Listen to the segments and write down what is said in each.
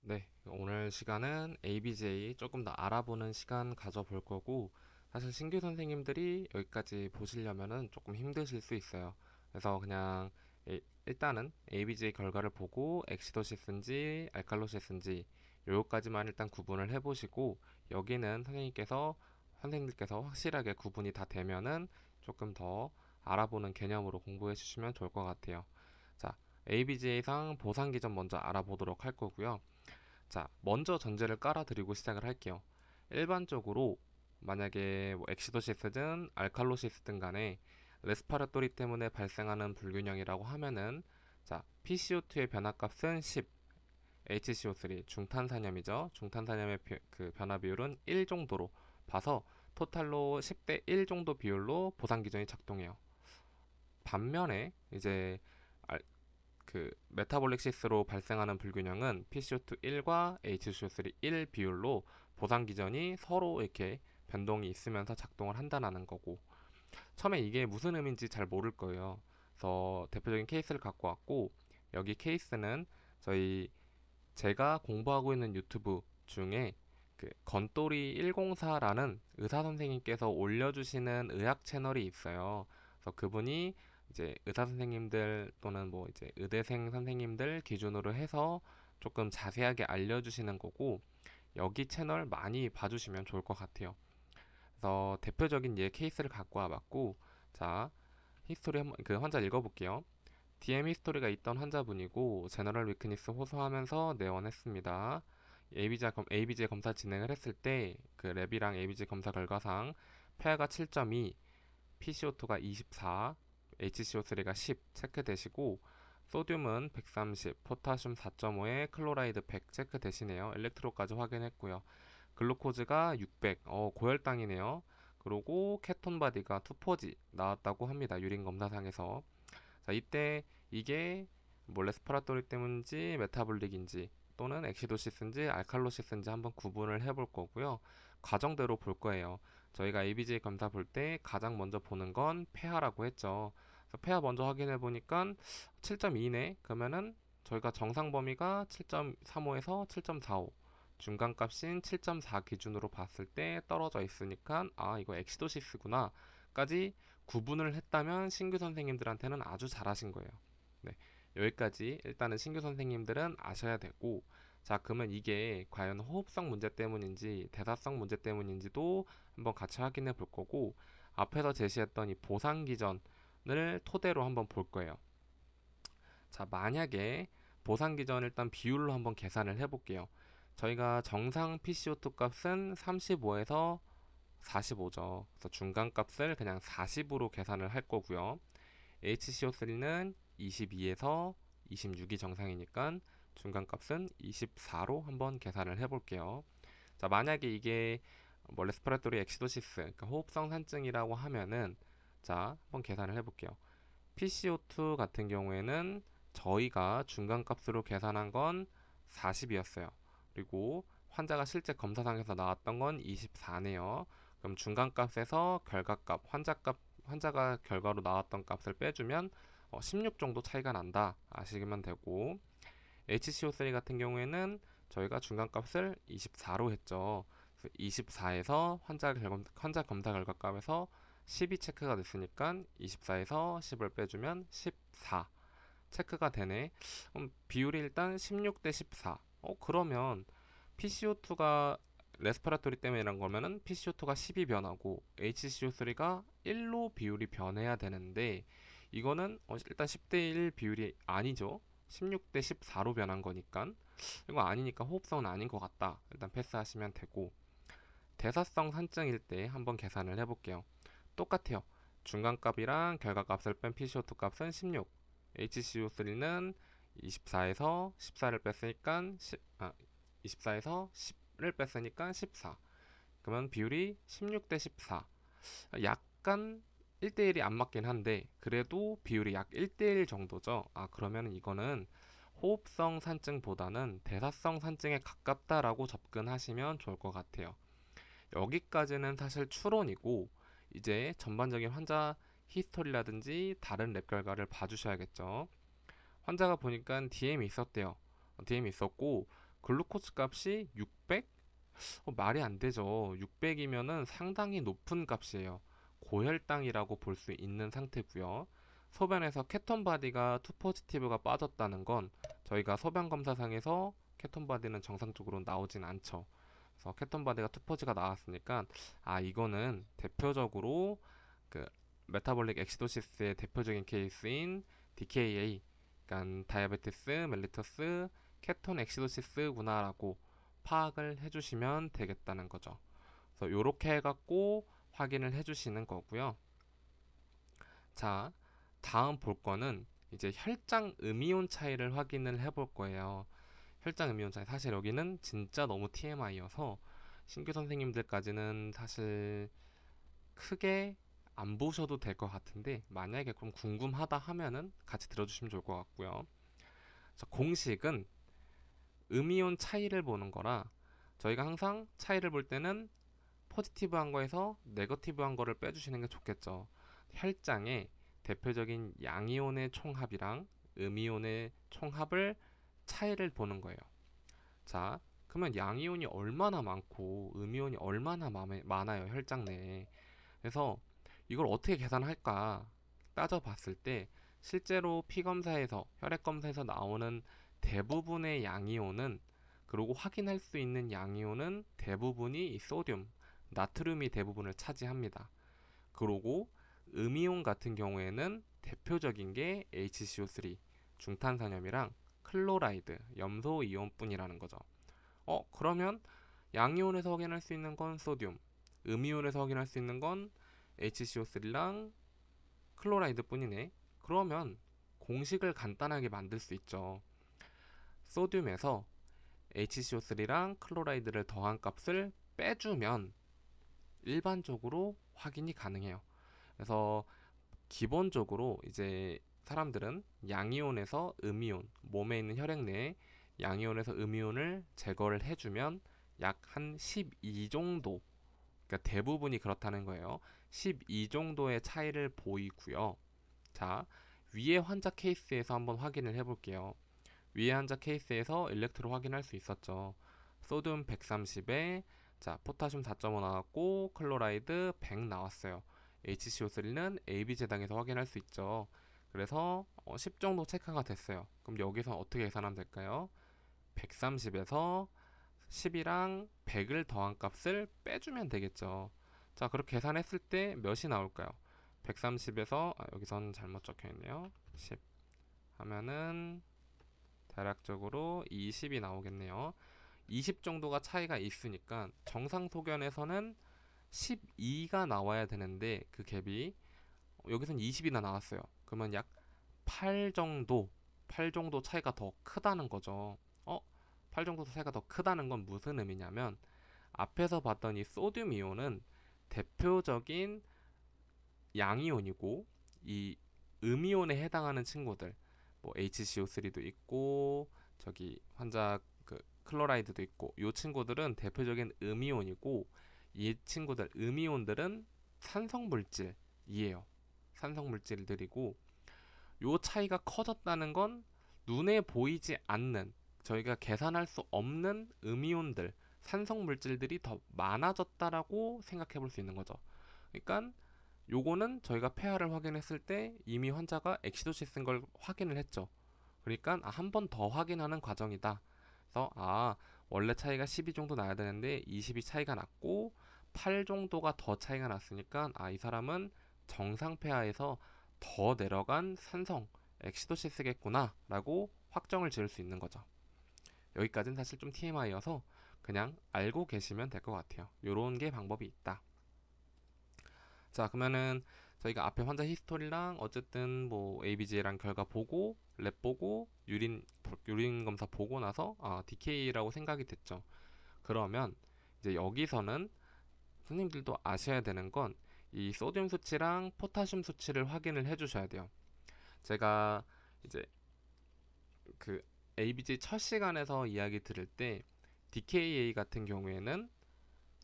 네, 오늘 시간은 ABJ 조금 더 알아보는 시간 가져볼 거고, 사실 신규 선생님들이 여기까지 보시려면은 조금 힘드실 수 있어요. 그래서 그냥 일단은 ABJ 결과를 보고 엑시도시스인지 알칼로시스인지 요거까지만 일단 구분을 해보시고, 여기는 선생님들께서 확실하게 구분이 다 되면은 조금 더 알아보는 개념으로 공부해 주시면 좋을 것 같아요. 자, ABJ상 보상 기전 먼저 알아보도록 할 거고요. 자, 먼저 전제를 깔아드리고 시작을 할게요. 일반적으로 만약에 뭐 엑시도시스든 알칼로시스든 간에 레스파라토리 때문에 발생하는 불균형이라고 하면은 자, PCO2의 변화값은 10, HCO3 중탄산염이죠. 중탄산염의 그 변화 비율은 1 정도로 봐서 토탈로 10대 1 정도 비율로 보상 기전이 작동해요. 반면에 이제 그 메타볼릭 시스로 발생하는 불균형은 PCO2 1과 HCO3 1 비율로 보상 기전이 서로 이렇게 변동이 있으면서 작동을 한다는 거고, 처음에 이게 무슨 의미인지 잘 모를 거예요. 그래서 대표적인 케이스를 갖고 왔고, 여기 케이스는 제가 공부하고 있는 유튜브 중에 그 건돌이 104라는 의사 선생님께서 올려주시는 의학 채널이 있어요. 그래서 그분이 이제 의사 선생님들 또는 뭐 이제 의대생 선생님들 기준으로 해서 조금 자세하게 알려주시는 거고, 여기 채널 많이 봐주시면 좋을 것 같아요. 그래서 대표적인 예 케이스를 갖고 와봤고, 자, 히스토리 한번 그 환자 읽어볼게요. DM 히스토리가 있던 환자분이고 제너럴 위크니스 호소하면서 내원했습니다. ABJ 검사 진행을 했을 때 그 랩이랑 ABJ 검사 결과상 폐하가 7.2, PCO2가 24, HCO3가 10 체크되시고, 소듐은 130, 포타슘 4.5에 클로라이드 100 체크되시네요. 엘렉트로까지 확인했고요. 글루코즈가 600, 고혈당이네요. 그리고 케톤 바디가 2포지 나왔다고 합니다. 유린 검사상에서. 자, 이때 이게 뭐 레스파라토리 때문인지 메타볼릭인지 또는 엑시도시스인지 알칼로시스인지 한번 구분을 해볼 거고요. 과정대로 볼 거예요. 저희가 ABJ 검사 볼 때 가장 먼저 보는 건 폐하라고 했죠. 그래서 폐하 먼저 확인해 보니까 7.2네. 그러면은 저희가 정상 범위가 7.35에서 7.45, 중간값인 7.4 기준으로 봤을 때 떨어져 있으니까 아, 이거 엑시도시스구나 까지 구분을 했다면 신규 선생님들한테는 아주 잘하신 거예요. 네, 여기까지 일단은 신규 선생님들은 아셔야 되고, 자, 그러면 이게 과연 호흡성 문제 때문인지 대사성 문제 때문인지도 한번 같이 확인해 볼 거고, 앞에서 제시했던 이 보상 기전을 토대로 한번 볼 거예요. 자, 만약에 보상 기전 일단 비율로 한번 계산을 해 볼게요. 저희가 정상 PCO2 값은 35에서 45죠. 그래서 중간값을 그냥 40으로 계산을 할 거고요. HCO3는 22에서 26이 정상이니까 중간값은 24로 한번 계산을 해볼게요. 자, 만약에 이게 뭐 레스피라토리 엑시도시스, 그러니까 호흡성 산증이라고 하면은 자, 한번 계산을 해볼게요. PCO2 같은 경우에는 저희가 중간값으로 계산한 건 40이었어요. 그리고 환자가 실제 검사상에서 나왔던 건 24네요. 그럼 중간값에서 결과값, 환자가 결과로 나왔던 값을 빼주면 16 정도 차이가 난다 아시면 되고, HCO3 같은 경우에는 저희가 중간값을 24로 했죠. 24에서 환자 검사 결과값에서 12 체크가 됐으니까 24에서 10을 빼주면 14 체크가 되네. 비율이 일단 16 대 14. 그러면 PCO2가 레스피라토리 때문이란 거면은 PCO2가 10이 변하고 HCO3가 1로 비율이 변해야 되는데, 이거는 일단 10대 1 비율이 아니죠. 16 대 14로 변한 거니까 이거 아니니까 호흡성은 아닌 것 같다. 일단 패스하시면 되고, 대사성 산증일 때 한번 계산을 해볼게요. 똑같아요. 중간값이랑 결과값을 뺀 PCO2 값은 16, HCO3는 24에서 14를 뺐으니까 24에서 10을 뺐으니까 14. 그러면 비율이 16 대 14. 약간 1대1이 안 맞긴 한데 그래도 비율이 약 1대1 정도죠. 아, 그러면 이거는 호흡성 산증보다는 대사성 산증에 가깝다라고 접근하시면 좋을 것 같아요. 여기까지는 사실 추론이고, 이제 전반적인 환자 히스토리라든지 다른 랩 결과를 봐주셔야겠죠. 환자가 보니까 DM이 있었대요. DM이 있었고, 글루코스 값이 600? 말이 안 되죠. 600이면은 상당히 높은 값이에요. 고혈당이라고 볼 수 있는 상태고요. 소변에서 케톤 바디가 투 포지티브가 빠졌다는 건 저희가 소변 검사상에서 케톤 바디는 정상적으로 나오진 않죠. 그래서 케톤 바디가 투 포지가 나왔으니까 이거는 대표적으로 그 메타볼릭 엑시도시스의 대표적인 케이스인 DKA, 그러니까 다이아베티스 멜리터스 케톤 엑시도시스구나라고 파악을 해주시면 되겠다는 거죠. 그래서 이렇게 해갖고 확인을 해주시는 거고요. 자, 다음 볼 거는 이제 혈장 음이온 차이를 확인을 해볼 거예요. 혈장 음이온 차이, 사실 여기는 진짜 너무 TMI여서 신규 선생님들까지는 사실 크게 안 보셔도 될 것 같은데, 만약에 그럼 궁금하다 하면은 같이 들어주시면 좋을 것 같고요. 자, 공식은 음이온 차이를 보는 거라, 저희가 항상 차이를 볼 때는 포지티브한 거에서 네거티브한 거를 빼주시는 게 좋겠죠. 혈장의 대표적인 양이온의 총합이랑 음이온의 총합을 차이를 보는 거예요. 자, 그러면 양이온이 얼마나 많고 음이온이 얼마나 많아요, 혈장 내에. 그래서 이걸 어떻게 계산할까 따져봤을 때, 실제로 피검사에서 혈액검사에서 나오는 대부분의 양이온은, 그리고 확인할 수 있는 양이온은 대부분이 이 소듐, 나트륨이 대부분을 차지합니다. 그리고 음이온 같은 경우에는 대표적인 게 HCO3, 중탄산염이랑 클로라이드, 염소 이온뿐이라는 거죠. 그러면 양이온에서 확인할 수 있는 건 소듐, 음이온에서 확인할 수 있는 건 HCO3랑 클로라이드 뿐이네. 그러면 공식을 간단하게 만들 수 있죠. 소듐에서 HCO3랑 클로라이드를 더한 값을 빼주면 일반적으로 확인이 가능해요. 그래서 기본적으로 이제 사람들은 양이온에서 음이온, 몸에 있는 혈액 내에 양이온에서 음이온을 제거를 해주면 약 한 12 정도, 그러니까 대부분이 그렇다는 거예요. 12 정도의 차이를 보이고요. 자, 위의 환자 케이스에서 한번 확인을 해볼게요. 위의 환자 케이스에서 일렉트로 확인할 수 있었죠. 소듐 130에 자, 포타슘 4.5 나왔고 클로라이드 100 나왔어요. HCO3는 AB제당에서 확인할 수 있죠. 그래서 10 정도 체크가 됐어요. 그럼 여기서 어떻게 계산하면 될까요? 130에서 10이랑 100을 더한 값을 빼주면 되겠죠. 자, 그렇게 계산했을 때 몇이 나올까요? 130에서 여기선 잘못 적혀 있네요. 10 하면은 대략적으로 20이 나오겠네요. 20 정도가 차이가 있으니까 정상 소견에서는 12가 나와야 되는데 그 갭이 여기선 20이나 나왔어요. 그러면 약 8 정도, 8 정도 차이가 더 크다는 거죠. 8 정도 차이가 더 크다는 건 무슨 의미냐면, 앞에서 봤던 이 소듐 이온은 대표적인 양이온이고, 이 음이온에 해당하는 친구들, 뭐 HCO3도 있고 저기 환자 그 클로라이드도 있고, 이 친구들은 대표적인 음이온이고, 이 친구들 음이온들은 산성 물질이에요. 산성 물질들이고, 요 차이가 커졌다는 건 눈에 보이지 않는, 저희가 계산할 수 없는 음이온들, 산성 물질들이 더 많아졌다라고 생각해 볼 수 있는 거죠. 그러니까 요거는 저희가 폐하를 확인했을 때 이미 환자가 엑시도시스인 걸 확인을 했죠. 그러니까 한 번 더 확인하는 과정이다. 그래서 원래 차이가 12 정도 나야 되는데 20이 차이가 났고 8 정도가 더 차이가 났으니까 이 사람은 정상 폐하에서 더 내려간 산성 엑시도시스겠구나 라고 확정을 지을 수 있는 거죠. 여기까지는 사실 좀 TMI여서 그냥 알고 계시면 될 것 같아요. 요런 게 방법이 있다. 자, 그러면은 저희가 앞에 환자 히스토리랑 어쨌든 뭐 ABG랑 결과 보고 랩 보고 유린 검사 보고 나서 DK라고 생각이 됐죠. 그러면 이제 여기서는 선생님들도 아셔야 되는 건 이 소듐 수치랑 포타슘 수치를 확인을 해 주셔야 돼요. 제가 이제 그 ABG 첫 시간에서 이야기 들을 때 DKA 같은 경우에는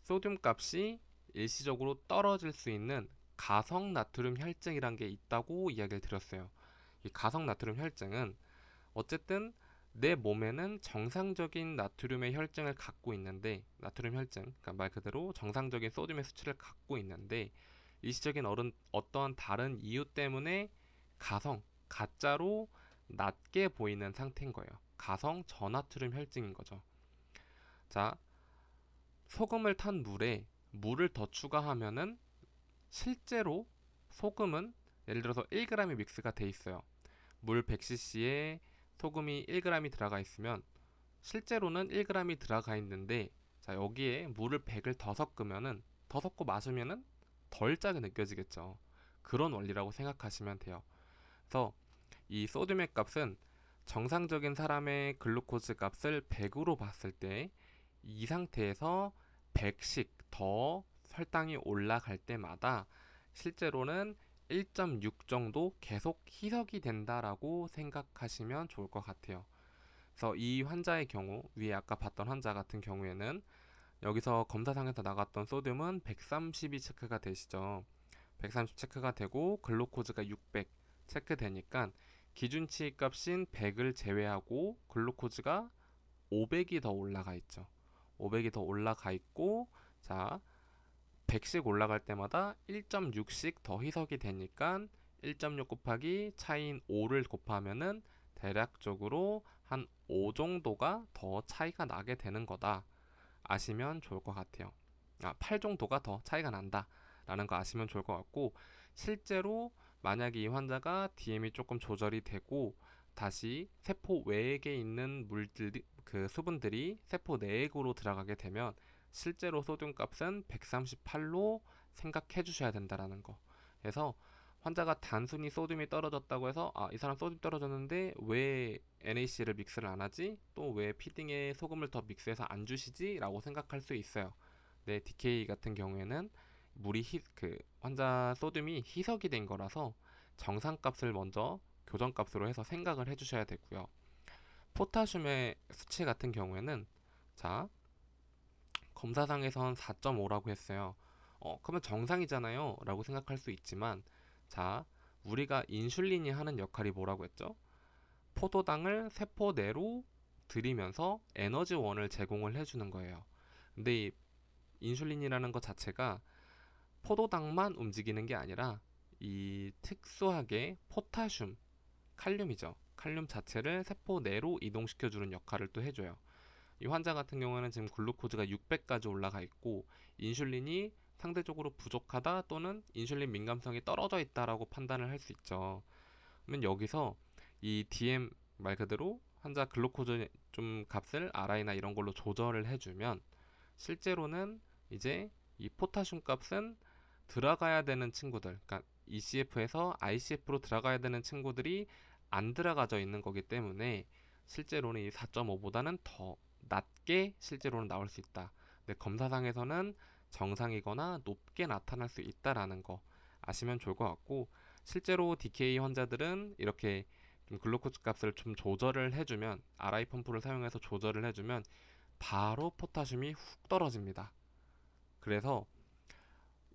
소듐 값이 일시적으로 떨어질 수 있는 가성 나트륨 혈증이란 게 있다고 이야기를 드렸어요. 이 가성 나트륨 혈증은 어쨌든 내 몸에는 정상적인 나트륨의 혈증을 갖고 있는데, 나트륨 혈증, 그러니까 말 그대로 정상적인 소듐의 수치를 갖고 있는데, 일시적인 어떠한 다른 이유 때문에 가짜로 낮게 보이는 상태인 거예요. 가성 저나트륨 혈증인 거죠. 자, 소금을 탄 물에 물을 더 추가하면은 실제로 소금은 예를 들어서 1g이 믹스가 돼 있어요. 물 100cc에 소금이 1g이 들어가 있으면 실제로는 1g이 들어가 있는데, 자, 여기에 물을 100을 더 섞고 마시면은 덜 짜게 느껴지겠죠. 그런 원리라고 생각하시면 돼요. 그래서 이 소듐의 값은 정상적인 사람의 글루코즈 값을 100으로 봤을 때 이 상태에서 100씩 더 혈당이 올라갈 때마다 실제로는 1.6 정도 계속 희석이 된다라고 생각하시면 좋을 것 같아요. 그래서 이 환자의 경우, 위에 아까 봤던 환자 같은 경우에는 여기서 검사상에서 나갔던 소듐은 130이 체크가 되시죠. 130 체크가 되고 글루코즈가 600 체크되니까 기준치 값인 100을 제외하고 글루코즈가 500이 더 올라가 있죠. 500이 더 올라가 있고, 자, 100씩 올라갈 때마다 1.6씩 더 희석이 되니까 1.6 곱하기 차이인 5를 곱하면은 대략적으로 한 5 정도가 더 차이가 나게 되는 거다 아시면 좋을 것 같아요. 8 정도가 더 차이가 난다 라는 거 아시면 좋을 것 같고, 실제로 만약에 이 환자가 DM이 조금 조절이 되고 다시 세포 외에 있는 물들이, 그 수분들이 세포 내액으로 들어가게 되면 실제로 소듐 값은 138로 생각해 주셔야 된다라는 거. 그래서 환자가 단순히 소듐이 떨어졌다고 해서 이 사람 소듐 떨어졌는데 왜 NaC를 믹스를 안 하지? 또 왜 피딩에 소금을 더 믹스해서 안 주시지? 라고 생각할 수 있어요. 네, DK 같은 경우에는 그 환자 소듐이 희석이 된 거라서 정상값을 먼저 교정값으로 해서 생각을 해주셔야 되고요. 포타슘의 수치 같은 경우에는, 자, 검사상에선 4.5라고 했어요. 그러면 정상이잖아요 라고 생각할 수 있지만, 자, 우리가 인슐린이 하는 역할이 뭐라고 했죠? 포도당을 세포 내로 들이면서 에너지원을 제공을 해주는 거예요. 근데 이 인슐린이라는 것 자체가 포도당만 움직이는 게 아니라 이 특수하게 포타슘, 칼륨이죠. 칼륨 자체를 세포 내로 이동시켜주는 역할을 또 해줘요. 이 환자 같은 경우는 지금 글루코즈가 600까지 올라가 있고 인슐린이 상대적으로 부족하다 또는 인슐린 민감성이 떨어져 있다라고 판단을 할 수 있죠. 그러면 여기서 이 DM 말 그대로 환자 글루코즈 좀 값을 RI나 이런 걸로 조절을 해주면 실제로는 이제 이 포타슘 값은 들어가야 되는 친구들, 그러니까 ECF에서 ICF로 들어가야 되는 친구들이 안 들어가져 있는 거기 때문에 실제로는 이 4.5보다는 더 낮게 실제로는 나올 수 있다. 근데 검사상에서는 정상이거나 높게 나타날 수 있다라는 거 아시면 좋을 것 같고, 실제로 DK 환자들은 이렇게 좀 글루코즈 값을 좀 조절을 해주면, RI 펌프를 사용해서 조절을 해주면 바로 포타슘이 훅 떨어집니다. 그래서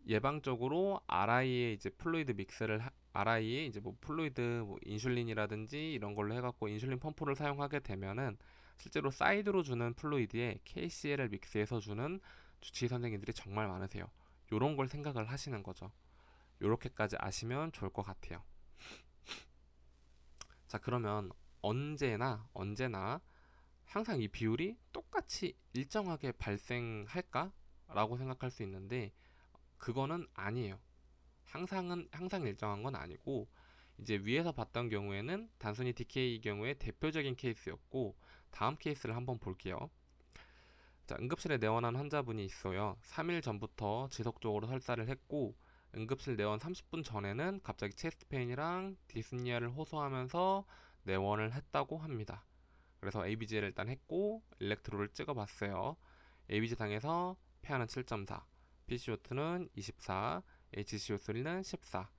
예방적으로 RI에 이제 플루이드 믹스를 RI에 이제 뭐 플루이드 뭐 인슐린이라든지 이런 걸로 해갖고 인슐린 펌프를 사용하게 되면은 실제로 사이드로 주는 플루이드에 KCL을 믹스해서 주는 주치의 선생님들이 정말 많으세요. 요런 걸 생각을 하시는 거죠. 요렇게까지 아시면 좋을 것 같아요. 자, 그러면 언제나 항상 이 비율이 똑같이 일정하게 발생할까? 라고 생각할 수 있는데 그거는 아니에요. 항상 일정한 건 아니고, 이제 위에서 봤던 경우에는 단순히 DK 경우에 대표적인 케이스였고, 다음 케이스를 한번 볼게요. 자, 응급실에 내원한 환자분이 있어요. 3일 전부터 지속적으로 설사를 했고, 응급실 내원 30분 전에는 갑자기 체스트 페인이랑 디스니아를 호소하면서 내원을 했다고 합니다. 그래서 ABG를 일단 했고 일렉트로를 찍어봤어요. ABG 당에서 폐하는 7.4, PCO2는 24, HCO3는 14,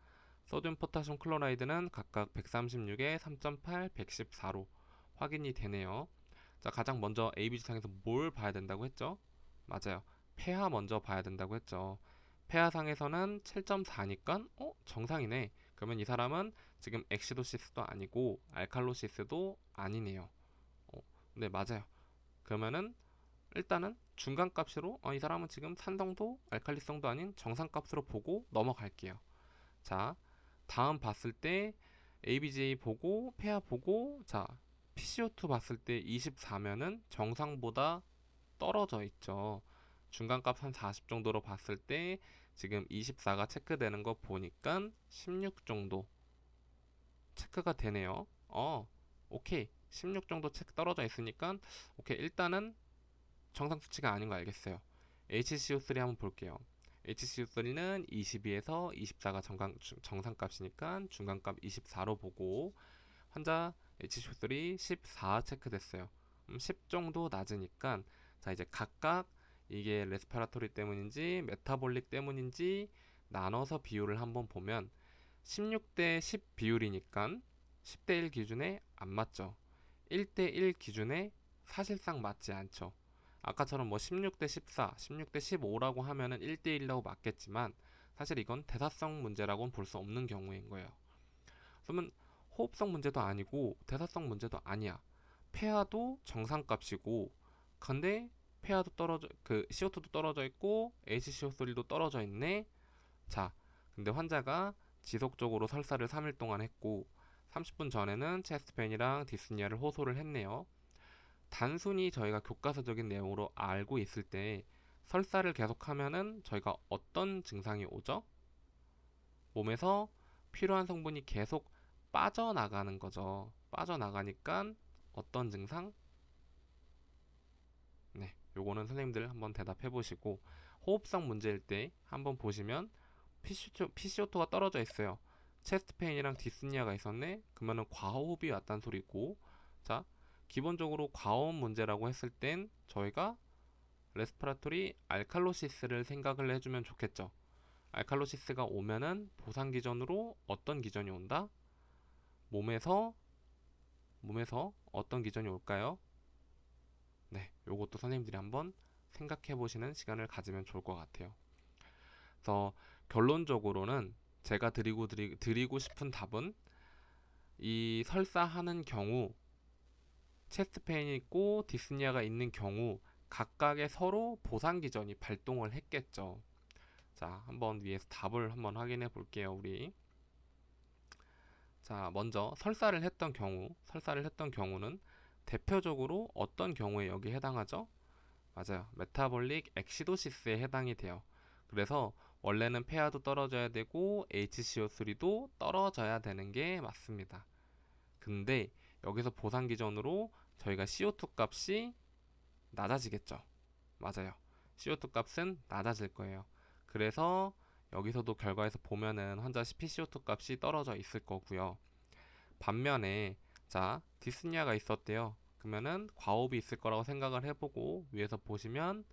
소듐 포타슘 클로라이드는 각각 136에 3.8, 114로 확인이 되네요. 자, 가장 먼저 ABG 상에서 뭘 봐야 된다고 했죠? 맞아요. 폐하 먼저 봐야 된다고 했죠. 폐하상에서는 7.4니까 정상이네. 그러면 이 사람은 지금 엑시도시스도 아니고 알칼로시스도 아니네요. 네, 맞아요. 그러면은 일단은 중간값으로 이 사람은 지금 산성도 알칼리성도 아닌 정상값으로 보고 넘어갈게요. 자, 다음 봤을 때 ABJ 보고 폐하 보고 자, PCO2 봤을 때 24면은 정상보다 떨어져 있죠. 중간값 한 40 정도로 봤을 때 지금 24가 체크되는 거 보니까 16 정도 체크가 되네요. 오케이. 16 정도 체크 떨어져 있으니까 오케이. 일단은 정상 수치가 아닌 거 알겠어요. HCO3 한번 볼게요. HCO3는 22에서 24가 정상값이니까 중간값 24로 보고 환자 HCO3 14 체크됐어요. 10 정도 낮으니까 자 이제 각각 이게 레스피라토리 때문인지 메타볼릭 때문인지 나눠서 비율을 한번 보면 16대 10 비율이니까 10대 1 기준에 안 맞죠. 1대 1 기준에 사실상 맞지 않죠. 아까처럼 뭐 16대 14, 16대 15라고 하면은 1대 1라고 맞겠지만 사실 이건 대사성 문제라고는 볼 수 없는 경우인 거예요. 그러면 호흡성 문제도 아니고 대사성 문제도 아니야. 폐하도 정상값이고 근데 폐하도 떨어져 그 CO2도 떨어져 있고 HCO3도 떨어져 있네. 자, 근데 환자가 지속적으로 설사를 3일 동안 했고 30분 전에는 체스트페인이랑 디스니아를 호소를 했네요. 단순히 저희가 교과서적인 내용으로 알고 있을 때 설사를 계속하면은 저희가 어떤 증상이 오죠? 몸에서 필요한 성분이 계속 빠져나가는 거죠. 빠져나가니까 어떤 증상? 네, 요거는 선생님들 한번 대답해 보시고 호흡성 문제일 때 한번 보시면 PCO2가 떨어져 있어요. 체스트 페인이랑 디스니아가 있었네. 그러면은 과호흡이 왔단 소리고. 자, 기본적으로 과호흡 문제라고 했을 땐 저희가 레스피라토리 알칼로시스를 생각을 해주면 좋겠죠. 알칼로시스가 오면은 보상 기전으로 어떤 기전이 온다? 몸에서 어떤 기전이 올까요? 네, 요것도 선생님들이 한번 생각해 보시는 시간을 가지면 좋을 것 같아요. 그래서 결론적으로는 제가 드리고 싶은 답은 이 설사하는 경우 체스트 페인이 있고 디스니아가 있는 경우 각각의 서로 보상 기전이 발동을 했겠죠. 자, 한번 위에서 답을 한번 확인해 볼게요, 우리. 자, 먼저 설사를 했던 경우는 대표적으로 어떤 경우에 여기 해당하죠? 맞아요. 메타볼릭 엑시도시스에 해당이 돼요. 그래서 원래는 폐하도 떨어져야 되고 HCO3도 떨어져야 되는 게 맞습니다. 근데 여기서 보상 기준으로 저희가 CO2 값이 낮아지겠죠. 맞아요. CO2 값은 낮아질 거예요. 그래서 여기서도 결과에서 보면은 환자 PCO2 값이 떨어져 있을 거고요. 반면에 자 디스니아가 있었대요. 그러면은 과호흡이 있을 거라고 생각을 해보고 위에서 보시면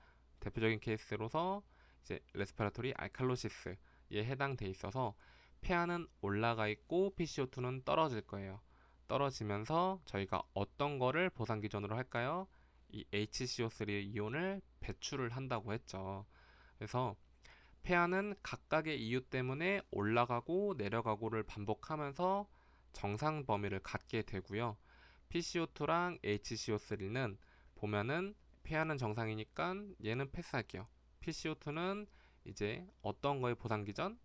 대표적인 케이스로서 이제 레스피라토리 알칼로시스에 해당돼 있어서 폐하는 올라가 있고 PCO2는 떨어질 거예요. 떨어지면서 저희가 어떤 거를 보상 기준으로 할까요? 이 HCO3 이온을 배출을 한다고 했죠. 그래서 폐하는 각각의 이유 때문에 올라가고 내려가고를 반복하면서 정상 범위를 갖게 되고요. PCO2랑 HCO3는 보면은 폐하는 정상이니까 얘는 패스할게요. PCO2는 이제 어떤 거의 보상 기전?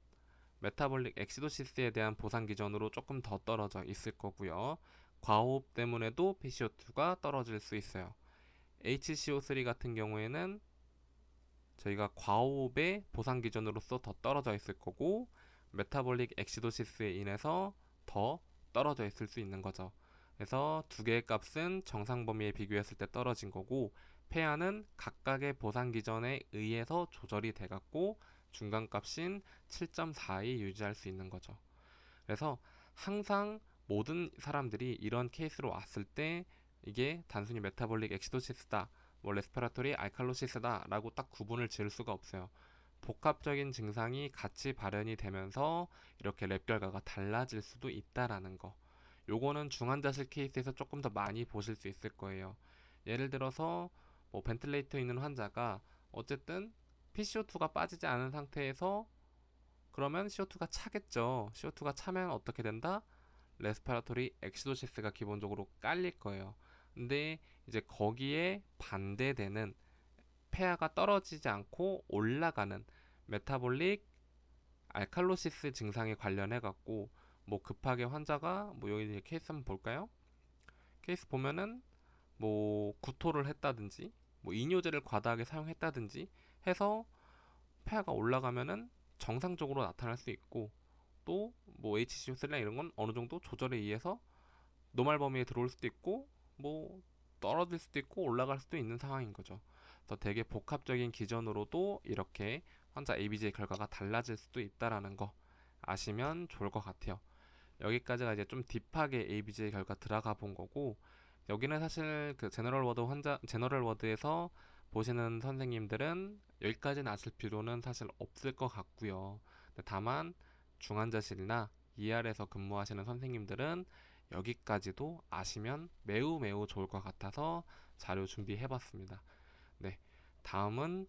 메타볼릭 엑시도시스에 대한 보상 기전으로 조금 더 떨어져 있을 거고요. 과호흡 때문에도 PCO2가 떨어질 수 있어요. HCO3 같은 경우에는 저희가 과호흡의 보상 기준으로서 더 떨어져 있을 거고 메타볼릭 엑시도시스에 인해서 더 떨어져 있을 수 있는 거죠. 그래서 두 개의 값은 정상 범위에 비교했을 때 떨어진 거고 폐하는 각각의 보상 기준에 의해서 조절이 돼 갖고 중간 값인 7.4이 유지할 수 있는 거죠. 그래서 항상 모든 사람들이 이런 케이스로 왔을 때 이게 단순히 메타볼릭 엑시도시스다 뭐 레스피라토리 알칼로시스다 라고 딱 구분을 지을 수가 없어요. 복합적인 증상이 같이 발현이 되면서 이렇게 랩 결과가 달라질 수도 있다라는 거. 요거는 중환자실 케이스에서 조금 더 많이 보실 수 있을 거예요. 예를 들어서 뭐 벤틀레이터 있는 환자가 어쨌든 PCO2가 빠지지 않은 상태에서 그러면 CO2가 차겠죠. CO2가 차면 어떻게 된다? 레스피라토리 엑시도시스가 기본적으로 깔릴 거예요. 근데 이제 거기에 반대되는 폐하가 떨어지지 않고 올라가는 메타볼릭 알칼로시스 증상에 관련해 갖고 뭐 급하게 환자가 뭐 여기 케이스 한번 볼까요? 케이스 보면은 뭐 구토를 했다든지 뭐 이뇨제를 과다하게 사용했다든지 해서 폐하가 올라가면은 정상적으로 나타날 수 있고 또 뭐 HCO3나 이런 건 어느 정도 조절에 의해서 노말 범위에 들어올 수도 있고 뭐 떨어질 수도 있고 올라갈 수도 있는 상황인 거죠. 그래서 되게 복합적인 기전으로도 이렇게 환자 ABJ 결과가 달라질 수도 있다라는 거 아시면 좋을 것 같아요. 여기까지가 이제 좀 딥하게 ABJ 결과 들어가 본 거고 여기는 사실 그 제너럴 워드에서 보시는 선생님들은 여기까지는 아실 필요는 사실 없을 것 같고요. 다만 중환자실이나 ER에서 근무하시는 선생님들은 여기까지도 아시면 매우 매우 좋을 것 같아서 자료 준비해봤습니다. 네, 다음은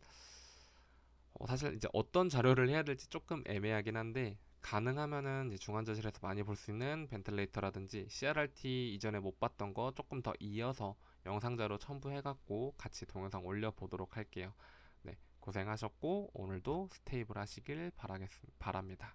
사실 이제 어떤 자료를 해야 될지 조금 애매하긴 한데 가능하면은 이제 중환자실에서 많이 볼 수 있는 벤틀레이터라든지 CRRT 이전에 못 봤던 거 조금 더 이어서 영상 자료 첨부해갖고 같이 동영상 올려보도록 할게요. 네, 고생하셨고 오늘도 스테이블 하시길 바랍니다.